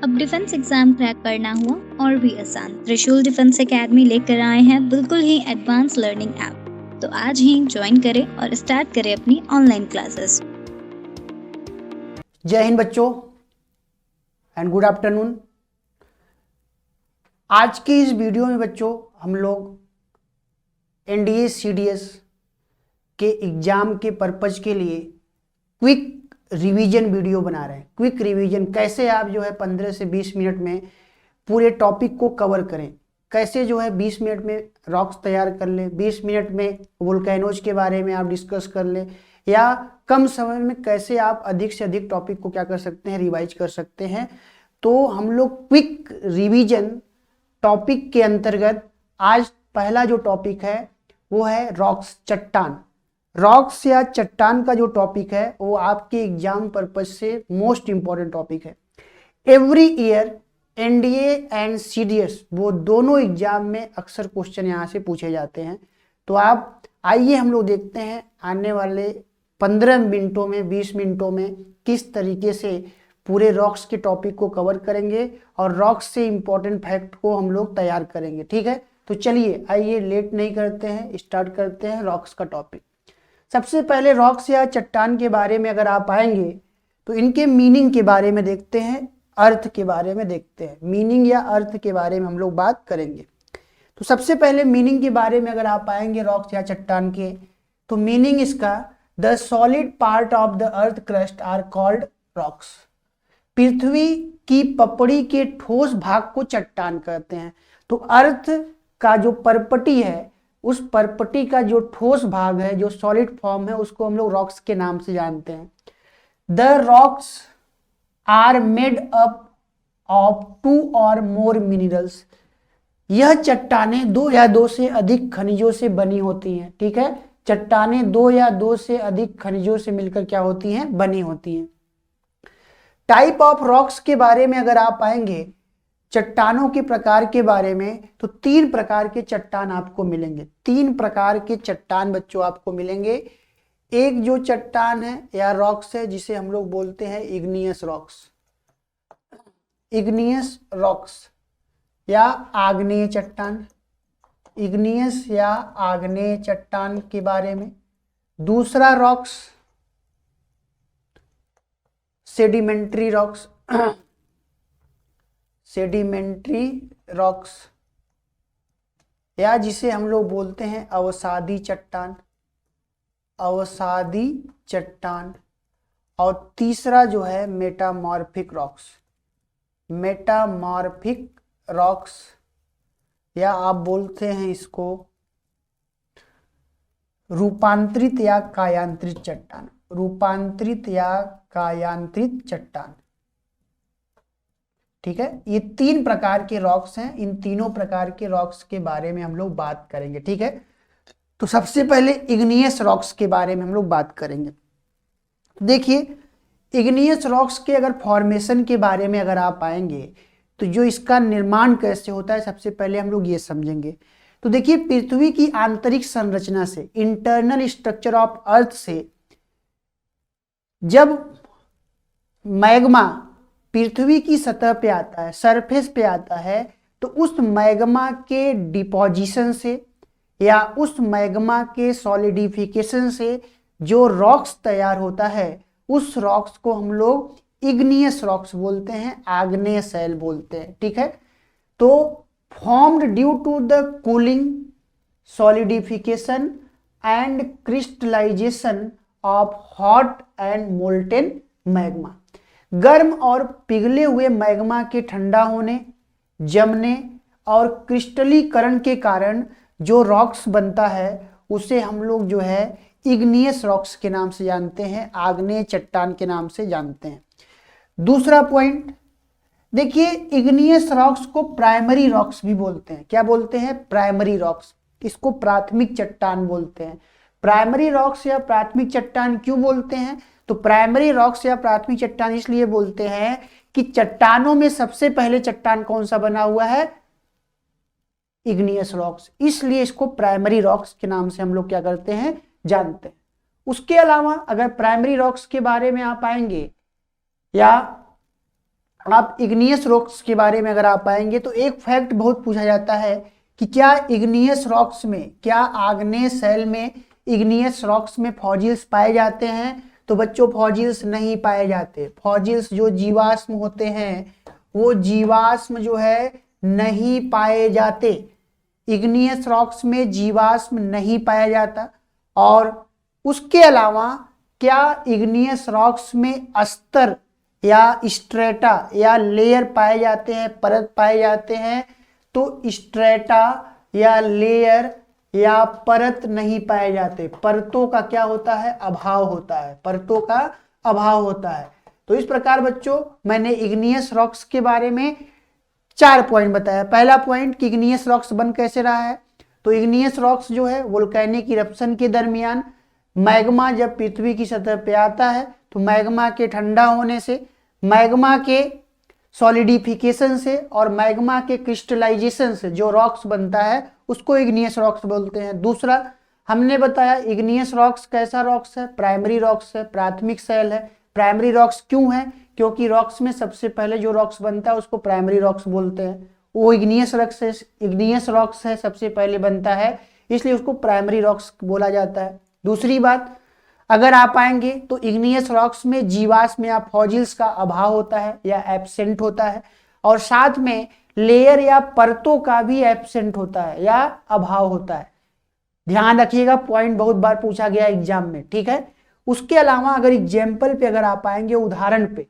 अब defence exam crack करना हुआ और भी आसान, त्रिशूल डिफेंस एकेडमी लेकर आए हैं बिल्कुल ही एडवांस लर्निंग ऐप। तो आज ही ज्वाइन करें और स्टार्ट करें अपनी ऑनलाइन क्लासेस। जय हिंद बच्चों एंड गुड आफ्टरनून। आज की इस वीडियो में बच्चों हम लोग एनडीए सीडीएस के एग्जाम के पर्पज के लिए क्विक रिवीजन वीडियो बना रहे हैं। क्विक रिवीजन कैसे आप जो है 15 से 20 मिनट में पूरे टॉपिक को कवर करें, कैसे जो है 20 मिनट में रॉक्स तैयार कर लें, 20 मिनट में वोल्केनोज के बारे में आप डिस्कस कर लें, या कम समय में कैसे आप अधिक से अधिक टॉपिक को क्या कर सकते हैं, रिवाइज कर सकते हैं। तो हम लोग क्विक रिवीजन टॉपिक के अंतर्गत आज पहला जो टॉपिक है वो है रॉक्स, चट्टान। रॉक्स या चट्टान का जो टॉपिक है वो आपके एग्जाम पर्पज से मोस्ट इंपॉर्टेंट टॉपिक है। Every year NDA and CDS वो दोनों एग्जाम में अक्सर क्वेश्चन यहाँ से पूछे जाते हैं। तो आप आइए हम लोग देखते हैं आने वाले 15 मिनटों में 20 मिनटों में किस तरीके से पूरे रॉक्स के टॉपिक को कवर करेंगे और रॉक्स से इंपॉर्टेंट फैक्ट को हम लोग तैयार करेंगे। ठीक है, तो चलिए आइए लेट नहीं करते हैं, स्टार्ट करते हैं रॉक्स का टॉपिक। सबसे पहले रॉक्स या चट्टान के बारे में अगर आप आएंगे तो इनके मीनिंग के बारे में देखते हैं, अर्थ के बारे में देखते हैं। मीनिंग या अर्थ के बारे में हम लोग बात करेंगे। तो सबसे पहले मीनिंग के बारे में अगर आप आएंगे रॉक्स या चट्टान के, तो मीनिंग इसका the solid part of the earth crust are called rocks. पृथ्वी की पपड़ी के ठोस भाग को चट्टान कहते हैं। तो अर्थ का जो परपटी है, उस परपटी का जो ठोस भाग है, जो सॉलिड फॉर्म है, उसको हम लोग रॉक्स के नाम से जानते हैं। The rocks are made up of 2 or more minerals. यह चट्टानें 2 या 2 से अधिक खनिजों से बनी होती हैं। ठीक है, चट्टानें 2 या 2 से अधिक खनिजों से मिलकर क्या होती हैं, बनी होती हैं। टाइप ऑफ रॉक्स के बारे में अगर आप आएंगे, चट्टानों के प्रकार के बारे में, तो 3 प्रकार के चट्टान आपको मिलेंगे। 3 प्रकार के चट्टान बच्चों आपको मिलेंगे। एक जो चट्टान है या रॉक्स है जिसे हम लोग बोलते हैं इग्नियस रॉक्स, इग्नियस रॉक्स या आग्नेय चट्टान, इग्नियस या आग्नेय चट्टान के बारे में। दूसरा rocks sedimentary rocks, sedimentary rocks या जिसे हम लोग बोलते हैं अवसादी चट्टान, अवसादी चट्टान। और तीसरा जो है मेटामॉर्फिक रॉक्स, मेटामॉर्फिक रॉक्स या आप बोलते हैं इसको रूपांतरित या कायांतरित चट्टान, रूपांतरित या कायांतरित चट्टान। ठीक है, ये 3 प्रकार के रॉक्स हैं। इन तीनों प्रकार के रॉक्स के बारे में हम लोग बात करेंगे। ठीक है, तो सबसे पहले इग्नियस रॉक्स के बारे में हम लोग बात करेंगे। देखिए, इग्नियस रॉक्स के अगर फॉर्मेशन के बारे में अगर आप आएंगे तो जो इसका निर्माण कैसे होता है, सबसे पहले हम लोग ये समझेंगे। तो देखिए, पृथ्वी की आंतरिक संरचना से, इंटरनल स्ट्रक्चर ऑफ अर्थ से, जब मैग्मा पृथ्वी की सतह पे आता है, सरफेस पे आता है, तो उस मैग्मा के डिपोजिशन से या उस मैग्मा के सॉलिडिफिकेशन से जो रॉक्स तैयार होता है, उस रॉक्स को हम लोग इग्नियस रॉक्स बोलते हैं, आग्नेय शैल बोलते हैं। ठीक है, तो formed due to the cooling, solidification and crystallization of hot and molten magma. गर्म और पिघले हुए मैग्मा के ठंडा होने, जमने और क्रिस्टलीकरण के कारण जो रॉक्स बनता है उसे हम लोग जो है इग्नियस रॉक्स के नाम से जानते हैं, आग्नेय चट्टान के नाम से जानते हैं। दूसरा पॉइंट देखिए, इग्नियस रॉक्स को प्राइमरी रॉक्स भी बोलते हैं। क्या बोलते हैं? Primary rocks. इसको प्राथमिक चट्टान बोलते हैं। प्राइमरी रॉक्स या प्राथमिक चट्टान क्यों बोलते हैं? तो प्राइमरी रॉक्स या प्राथमिक चट्टान इसलिए बोलते हैं कि चट्टानों में सबसे पहले चट्टान कौन सा बना हुआ है? इग्नियस रॉक्स, इसलिए इसको प्राइमरी रॉक्स के नाम से हम लोग क्या करते हैं, जानते हैं। उसके अलावा अगर प्राइमरी रॉक्स के बारे में आप आएंगे या आप इग्नियस रॉक्स के बारे में अगर आप आएंगे तो एक फैक्ट बहुत पूछा जाता है कि क्या इग्नियस रॉक्स में, क्या आग्नेय शैल में इग्नियस रॉक्स में फॉसिल्स पाए जाते हैं? तो बच्चों फॉसिल्स नहीं पाए जाते। फॉसिल्स जो जीवाश्म होते हैं वो जीवाश्म जो है नहीं पाए जाते। इग्नियस रॉक्स में जीवाश्म नहीं पाया जाता। और उसके अलावा क्या इग्नियस रॉक्स में अस्तर या स्ट्रेटा या लेयर पाए जाते हैं, परत पाए जाते हैं? तो स्ट्रेटा या लेयर या परत नहीं पाए जाते। परतों का क्या होता है? अभाव होता है। परतों का अभाव होता है। तो इस प्रकार बच्चों मैंने इग्नियस रॉक्स के बारे में 4 पॉइंट बताया। पहला पॉइंट कि इग्नियस रॉक्स बन कैसे रहा है। तो इग्नियस रॉक्स जो है वोल्केनिक इरप्शन के दरमियान मैग्मा जब पृथ्वी की सतह पे आता है तो मैग्मा के ठंडा होने से, मैग्मा के सॉलिडिफिकेशन से और मैग्मा के क्रिस्टलाइजेशन से जो रॉक्स बनता है उसको इग्नियस रॉक्स बोलते हैं। दूसरा हमने बताया इग्नियस रॉक्स कैसा रॉक्स है? प्राइमरी रॉक्स है, प्राथमिक शैल है। प्राइमरी रॉक्स क्यों है? क्योंकि रॉक्स में सबसे पहले जो रॉक्स बनता है उसको प्राइमरी रॉक्स बोलते हैं। वो इग्नियस रॉक्स है सबसे पहले बनता है, इसलिए उसको प्राइमरी रॉक्स बोला जाता है। दूसरी बात अगर आप आएंगे तो इग्नियस रॉक्स में जीवाश्म या फॉसिल्स का अभाव होता है या एब्सेंट होता है, और साथ में लेयर या परतों का भी एब्सेंट होता है या अभाव होता है। ध्यान रखिएगा, पॉइंट बहुत बार पूछा गया एग्जाम में, ठीक है। उसके अलावा अगर एग्जाम्पल पे अगर आप आएंगे, उदाहरण पे,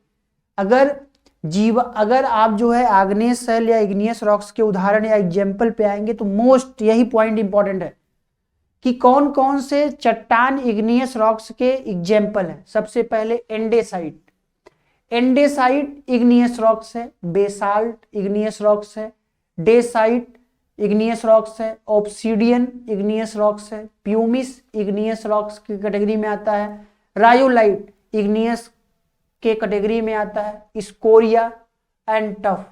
अगर आप जो है आग्नेय शैल या इग्नियस रॉक्स के उदाहरण या एग्जाम्पल पे आएंगे तो मोस्ट यही पॉइंट इंपॉर्टेंट है कि कौन कौन से चट्टान इग्नियस रॉक्स के एग्जाम्पल हैं। सबसे पहले एंडेसाइट, एंडेसाइट इग्नियस रॉक्स है। बेसाल्ट इग्नियस रॉक्स है। डेसाइट इग्नियस रॉक्स है। ऑब्सीडियन इग्नियस रॉक्स है। प्यूमिस इग्नियस रॉक्स की कैटेगरी में आता है। रायोलाइट इग्नियस के कैटेगरी में आता है। स्कोरिया एंड टफ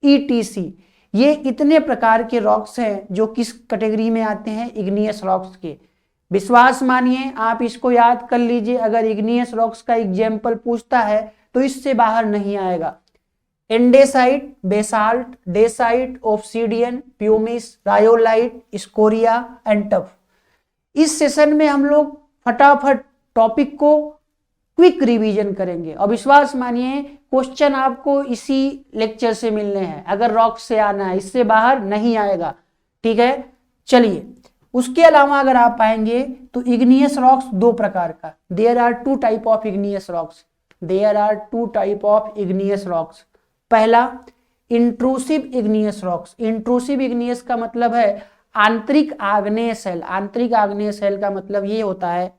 ईटीसी, ये इतने प्रकार के रॉक्स हैं जो किस कैटेगरी में आते हैं? इग्नियस रॉक्स के। विश्वास मानिए, आप इसको याद कर लीजिए, अगर इग्नियस रॉक्स का एग्जाम्पल पूछता है तो इससे बाहर नहीं आएगा। Andesite, basalt, dacite, obsidian, pumice, rhyolite, scoria and tuff. इस सेशन में हम लोग फटाफट टॉपिक को क्विक रिवीजन करेंगे और विश्वास मानिए क्वेश्चन आपको इसी लेक्चर से मिलने हैं। अगर रॉक्स से आना है, इससे बाहर नहीं आएगा, ठीक है। चलिए, उसके अलावा अगर आप आएंगे तो इग्नियस रॉक्स 2 प्रकार का, there are 2 type of igneous rocks, there are 2 type of igneous rocks. पहला intrusive igneous rocks. Intrusive igneous का मतलब है आंतरिक आग्नेय शैल। आंतरिक आग्नेय शैल का मतलब ये होता है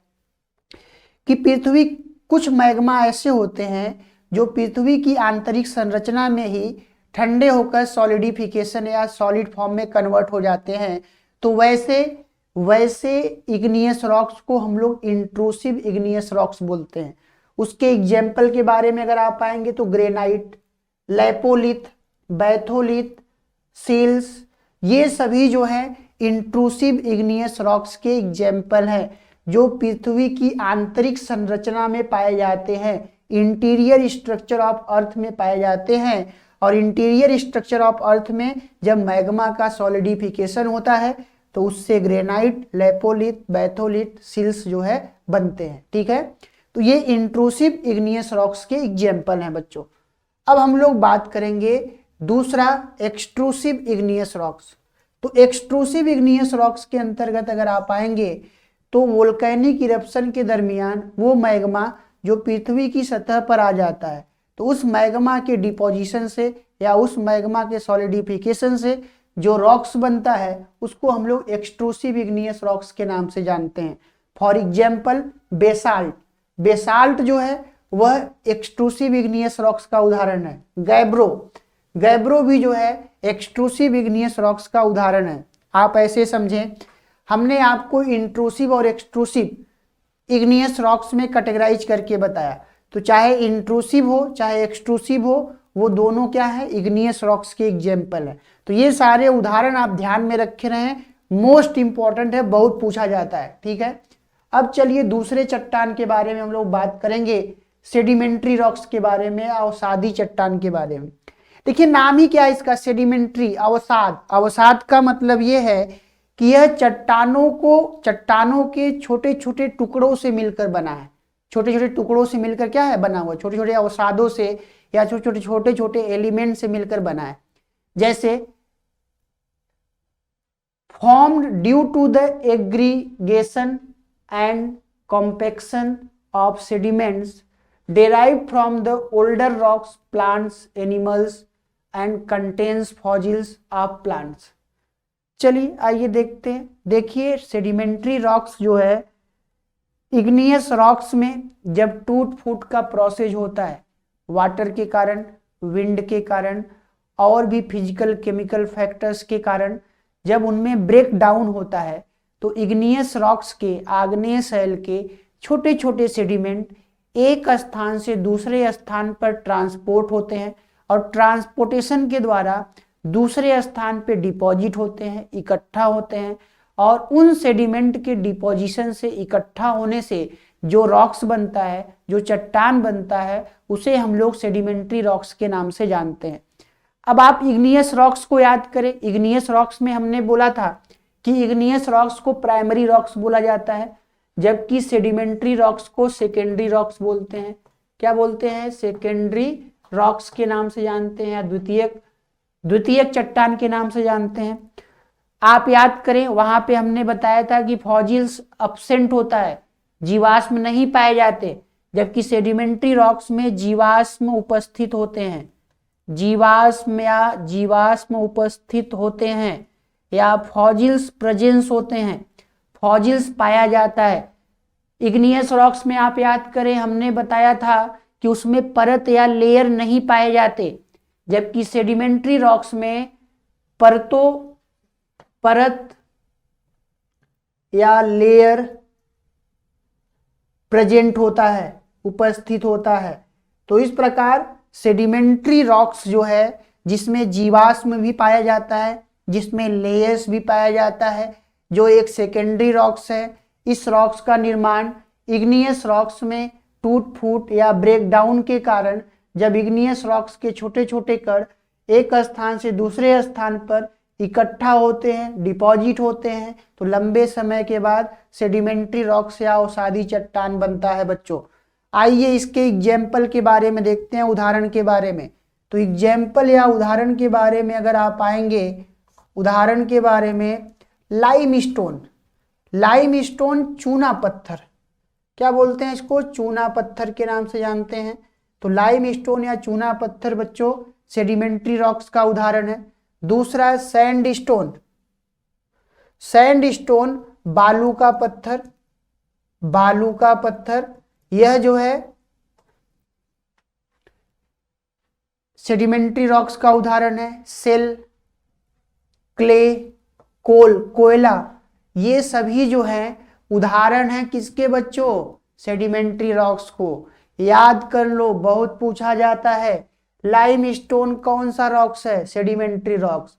कि पृथ्वी, कुछ मैग्मा ऐसे होते हैं जो पृथ्वी की आंतरिक संरचना में ही ठंडे होकर सॉलिडिफिकेशन या सॉलिड फॉर्म में कन्वर्ट हो जाते हैं। तो वैसे इग्नियस रॉक्स को हम लोग इंट्रूसिव इग्नियस रॉक्स बोलते हैं। उसके एग्जाम्पल के बारे में अगर आप आएंगे तो ग्रेनाइट, लेपोलिथ, बैथोलिथ, सील्स, ये सभी जो है इंट्रूसिव इग्नियस रॉक्स के एग्जाम्पल हैं जो पृथ्वी की आंतरिक संरचना में पाए जाते हैं, इंटीरियर स्ट्रक्चर ऑफ अर्थ में पाए जाते हैं। और इंटीरियर स्ट्रक्चर ऑफ अर्थ में जब मैग्मा का सॉलिडिफिकेशन होता है तो उससे ग्रेनाइट, लेपोलिथ, बैथोलिथ, सिल्स जो है बनते हैं, ठीक है। तो ये इंट्रूसिव इग्नियस रॉक्स के एग्जाम्पल हैं बच्चों। अब हम लोग बात करेंगे दूसरा, एक्सट्रूसिव इग्नियस रॉक्स। तो एक्सट्रूसिव इग्नियस रॉक्स के अंतर्गत अगर आप आएंगे तो वोल्केनिक इरप्शन के दरमियान वो मैग्मा जो पृथ्वी की सतह पर आ जाता है, तो उस मैग्मा के डिपोजिशन से या उस मैग्मा के सॉलिडिफिकेशन से जो रॉक्स बनता है उसको हम लोग एक्सट्रूसिव इग्नियस रॉक्स के नाम से जानते हैं। फॉर एग्जाम्पल बेसाल्ट, बेसाल्ट जो है वह एक्सट्रूसिव इग्नियस रॉक्स का उदाहरण है। गैब्रो भी जो है एक्सट्रूसिव इग्नियस रॉक्स का उदाहरण है। आप ऐसे समझें, हमने आपको इंट्रूसिव और एक्सट्रूसिव इग्नियस रॉक्स में कैटेगराइज करके बताया, तो चाहे इंट्रूसिव हो चाहे एक्सट्रूसिव हो, वो दोनों क्या है? इग्नियस रॉक्स के एग्जाम्पल है। तो ये सारे उदाहरण आप ध्यान में रखे रहें, मोस्ट इंपॉर्टेंट है, बहुत पूछा जाता है, ठीक है। अब चलिए दूसरे चट्टान के बारे में हम लोग बात करेंगे सेडिमेंट्री रॉक्स के बारे में, अवसादी चट्टान के बारे में। देखिए नाम ही क्या है इसका, सेडिमेंट्री, अवसाद। अवसाद का मतलब ये है कि यह चट्टानों के छोटे छोटे टुकड़ों से मिलकर बना है। छोटे छोटे टुकड़ों से मिलकर क्या है बना हुआ, छोटे छोटे अवसादों से या छोटे छोटे एलिमेंट से मिलकर बना है। जैसे formed due to the aggregation and compaction of sediments derived from the older rocks, plants, animals and contains fossils of plants। चलिए आइए देखते हैं। देखिए सेडिमेंट्री रॉक्स जो है, इग्नियस रॉक्स में जब टूट फूट का प्रोसेस होता है, वाटर के कारण, विंड के कारण और भी फिजिकल केमिकल फैक्टर्स के कारण, जब उनमें ब्रेक डाउन होता है तो इग्नियस रॉक्स के, आग्नेय शैल के छोटे छोटे सेडिमेंट एक स्थान से दूसरे स्थान पर ट्रांसपोर्ट होते हैं और ट्रांसपोर्टेशन के द्वारा दूसरे स्थान पे डिपॉजिट होते हैं, इकट्ठा होते हैं। और उन सेडिमेंट के डिपोजिशन से, इकट्ठा होने से जो रॉक्स बनता है, जो चट्टान बनता है, उसे हम लोग सेडिमेंट्री रॉक्स के नाम से जानते हैं। अब आप इग्नियस रॉक्स को याद करें। इग्नियस रॉक्स में हमने बोला था कि इग्नियस रॉक्स को प्राइमरी रॉक्स बोला जाता है, जबकि सेडिमेंट्री रॉक्स को सेकेंडरी रॉक्स बोलते हैं। क्या बोलते हैं? सेकेंडरी रॉक्स के नाम से जानते हैं, द्वितीयक चट्टान के नाम से जानते हैं। आप याद करें, वहां पे हमने बताया था कि फॉसिल्स अब्सेंट होता है, जीवाश्म नहीं पाए जाते, जबकि सेडिमेंट्री रॉक्स में जीवाश्म उपस्थित होते हैं। जीवाश्म उपस्थित होते हैं या फॉसिल्स प्रेजेंस होते हैं, फॉसिल्स पाया जाता है। इग्नियस रॉक्स में आप याद करें, हमने बताया था कि उसमें परत या लेयर नहीं पाए जाते, जबकि सेडिमेंट्री रॉक्स में परत या लेयर प्रेजेंट होता है, उपस्थित होता है। तो इस प्रकार सेडिमेंट्री रॉक्स जो है, जिसमें जीवाश्म भी पाया जाता है, जिसमें लेयर्स भी पाया जाता है, जो एक सेकेंडरी रॉक्स है। इस रॉक्स का निर्माण इग्नियस रॉक्स में टूट फूट या ब्रेक डाउन के कारण, जब इग्नियस रॉक्स के छोटे छोटे कण एक स्थान से दूसरे स्थान पर इकट्ठा होते हैं, डिपॉजिट होते हैं, तो लंबे समय के बाद सेडिमेंट्री रॉक्स या अवसादी चट्टान बनता है। बच्चों आइए इसके एग्जाम्पल के बारे में देखते हैं, उदाहरण के बारे में। तो एग्जाम्पल या उदाहरण के बारे में अगर आप आएंगे, उदाहरण के बारे में लाइमस्टोन चूना पत्थर, क्या बोलते हैं इसको? चूना पत्थर के नाम से जानते हैं। तो लाइमस्टोन या चूना पत्थर बच्चों सेडिमेंट्री रॉक्स का उदाहरण है। दूसरा सैंडस्टोन बालू का पत्थर, यह जो है सेडिमेंट्री रॉक्स का उदाहरण है। सेल, क्ले, कोयला, ये सभी जो है उदाहरण है किसके बच्चों? सेडिमेंट्री रॉक्स को। याद कर लो, बहुत पूछा जाता है। लाइमस्टोन कौन सा रॉक्स है? Sedimentary rocks.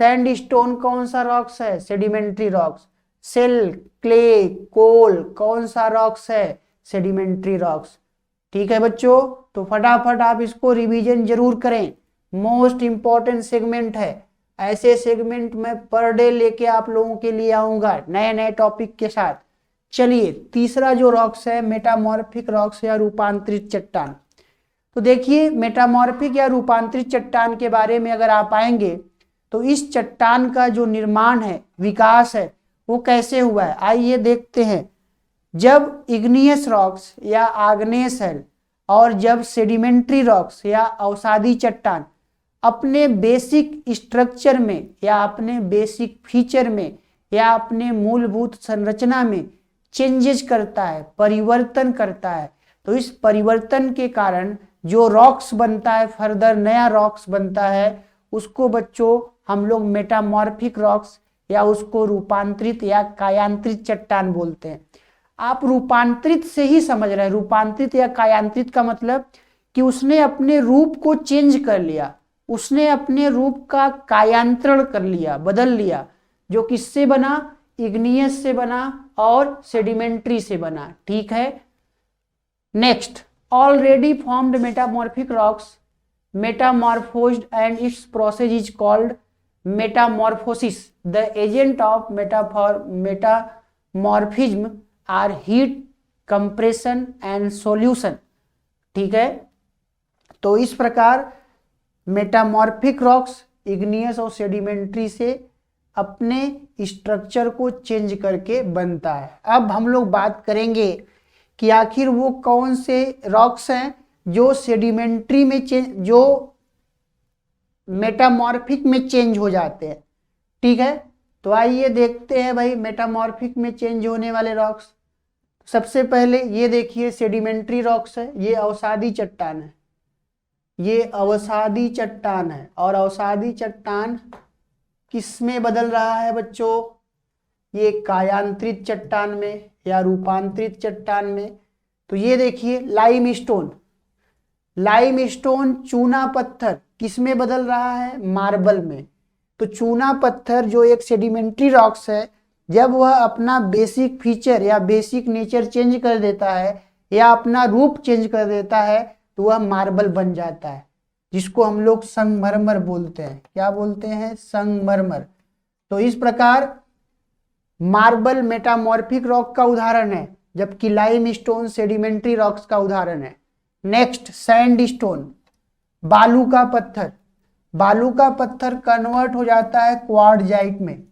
सैंडस्टोन कौन सा रॉक्स है? Sedimentary rocks. सेल, क्ले, कोल कौन सा रॉक्स है? Sedimentary rocks. ठीक है बच्चों, तो फटाफट आप इसको रिवीजन जरूर करें, मोस्ट इंपॉर्टेंट सेगमेंट है। ऐसे सेगमेंट में पर डे लेके आप लोगों के लिए आऊंगा नए नए टॉपिक के साथ। चलिए तीसरा जो रॉक्स है, मेटामॉर्फिक रॉक्स या रूपांतरित चट्टान। तो देखिए मेटामॉर्फिक या रूपांतरित चट्टान के बारे में अगर आप आएंगे, तो इस चट्टान का जो निर्माण है, विकास है, वो कैसे हुआ है आइए देखते हैं। जब इग्नियस रॉक्स या आग्नेय शैल और जब सेडिमेंट्री रॉक्स या अवसादी चट्टान अपने बेसिक स्ट्रक्चर में या अपने बेसिक फीचर में या अपने मूलभूत संरचना में चेंजेस करता है, परिवर्तन करता है, तो इस परिवर्तन के कारण जो रॉक्स बनता है, फर्दर नया रॉक्स बनता है, उसको बच्चों हम लोग मेटामॉर्फिक रॉक्स या उसको रूपांतरित या कायांतरित चट्टान बोलते हैं। आप रूपांतरित से ही समझ रहे हैं। रूपांतरित या कायांतरित का मतलब कि उसने अपने रूप को चेंज कर लिया, उसने अपने रूप का कायांतरण कर लिया, बदल लिया, जो किससे बना? इग्नियस से बना और सेडिमेंट्री से बना। ठीक है, next already formed metamorphic rocks metamorphosed and its process is called metamorphosis. The agent of metamorphism are heat, compression and solution. ठीक है, तो इस प्रकार मेटामॉर्फिक रॉक्स इग्नियस और सेडिमेंट्री से अपने स्ट्रक्चर को चेंज करके बनता है। अब हम लोग बात करेंगे कि आखिर वो कौन से रॉक्स हैं जो सेडिमेंट्री में जो मेटामॉर्फिक में चेंज हो जाते हैं। ठीक है, तो आइए देखते हैं भाई मेटामॉर्फिक में चेंज होने वाले रॉक्स। सबसे पहले ये देखिए सेडिमेंट्री रॉक्स है, ये अवसादी चट्टान है, ये अवसादी चट्टान है। और अवसादी चट्टान किस में बदल रहा है बच्चों? ये कायांतरित चट्टान में या रूपांतरित चट्टान में। तो ये देखिए लाइमस्टोन, लाइमस्टोन चूना पत्थर किस में बदल रहा है? मार्बल में। तो चूना पत्थर जो एक सेडिमेंट्री रॉक्स है, जब वह अपना बेसिक फीचर या बेसिक नेचर चेंज कर देता है या अपना रूप चेंज कर देता है तो वह मार्बल बन जाता है, जिसको हम लोग संगमरमर बोलते हैं। क्या बोलते हैं? संगमरमर। तो इस प्रकार मार्बल मेटामॉर्फिक रॉक का उदाहरण है, जबकि लाइमस्टोन सेडिमेंट्री रॉक्स का उदाहरण है। नेक्स्ट सैंडस्टोन, बालू का पत्थर। बालू का पत्थर कन्वर्ट हो जाता है क्वार्टजाइट में।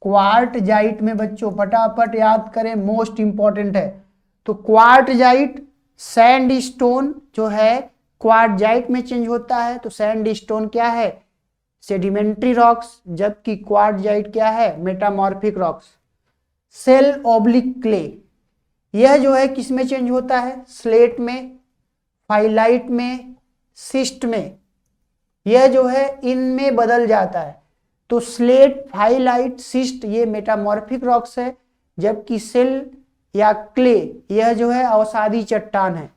क्वार्टजाइट में बच्चों फटाफट याद करें, मोस्ट इंपॉर्टेंट है। तो क्वार्टजाइट सैंडस्टोन जो है क्वार्टजाइट में चेंज होता है। तो सैंडस्टोन क्या है? सेडिमेंट्री रॉक्स, जबकि क्वार्टजाइट क्या है? Metamorphic rocks. सेल ऑब्लिक क्ले, यह जो है किस में चेंज होता है? स्लेट में, फाइलाइट में, सिस्ट में। यह जो है इनमें बदल जाता है। तो स्लेट, फाइलाइट, सिस्ट ये मेटामॉर्फिक रॉक्स है, जबकि सेल या क्ले यह जो है अवसादी चट्टान है।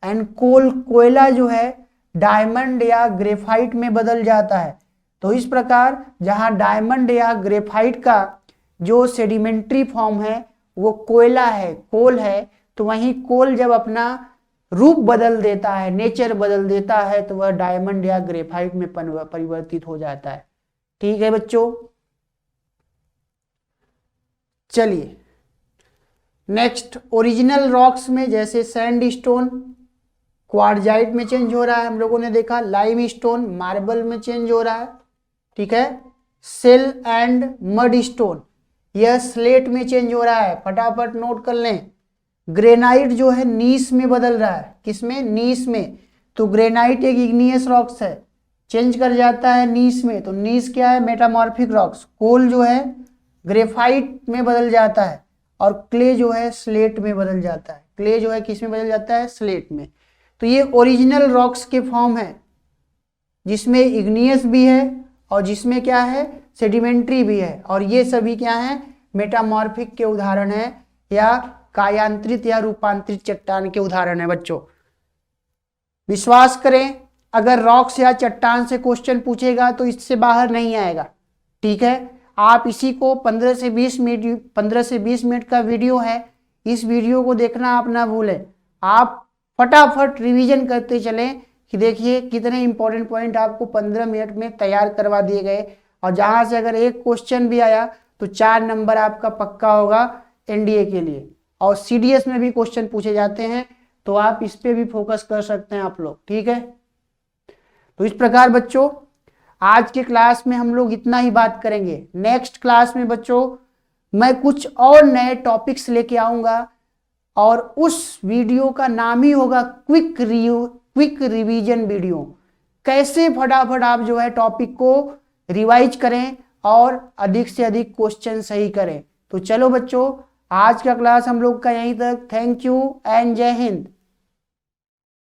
एंड कोयला जो है डायमंड या ग्रेफाइट में बदल जाता है। तो इस प्रकार जहां डायमंड या ग्रेफाइट का जो सेडिमेंट्री फॉर्म है वो कोयला है, कोल है, तो वहीं कोल जब अपना रूप बदल देता है, नेचर बदल देता है, तो वह डायमंड या ग्रेफाइट में परिवर्तित हो जाता है। ठीक है बच्चों, चलिए नेक्स्ट ओरिजिनल रॉक्स में जैसे सैंडस्टोन क्वार्टजाइट में चेंज हो रहा है, हम लोगों ने देखा। लाइमस्टोन मार्बल में चेंज हो रहा है। ठीक है, सेल एंड मडस्टोन यह स्लेट में चेंज हो रहा है, फटाफट नोट कर लें। ग्रेनाइट जो है नीस में बदल रहा है, किसमें? नीस में। तो ग्रेनाइट एक इग्नियस रॉक्स है, चेंज कर जाता है नीस में। तो नीस क्या है? Metamorphic rocks. कोल जो है ग्रेफाइट में बदल जाता है और क्ले जो है स्लेट में बदल जाता है। क्ले जो है किस में बदल जाता है? स्लेट में। तो ये ओरिजिनल रॉक्स के फॉर्म है, जिसमें इग्नियस भी है और जिसमें क्या है? सेडिमेंट्री भी है। और ये सभी क्या है? मेटामॉर्फिक के उदाहरण है या कायांतरित या रूपांतरित चट्टान के उदाहरण है बच्चों। विश्वास करें, अगर रॉक्स या चट्टान से क्वेश्चन पूछेगा तो इससे बाहर नहीं आएगा। ठीक है, आप इसी को 15 से 20 मिनट का वीडियो है, इस वीडियो को देखना आप ना भूलें। आप फटाफट रिवीजन करते चलें कि देखिए कितने इंपॉर्टेंट पॉइंट आपको 15 मिनट में तैयार करवा दिए गए। और जहां से अगर एक क्वेश्चन भी आया तो 4 नंबर आपका पक्का होगा एनडीए के लिए। और सीडीएस में भी क्वेश्चन पूछे जाते हैं, तो आप इस पे भी फोकस कर सकते हैं आप लोग। ठीक है, तो इस प्रकार बच्चों आज के क्लास में हम लोग इतना ही बात करेंगे। नेक्स्ट क्लास में बच्चों मैं कुछ और नए टॉपिक्स लेके आऊंगा और उस वीडियो का नाम ही होगा क्विक रिवीजन वीडियो। कैसे फटाफट आप जो है टॉपिक को रिवाइज करें और अधिक से अधिक क्वेश्चन सही करें। तो चलो बच्चों, आज का क्लास हम लोग का यहीं तक। थैंक यू एंड जय हिंद।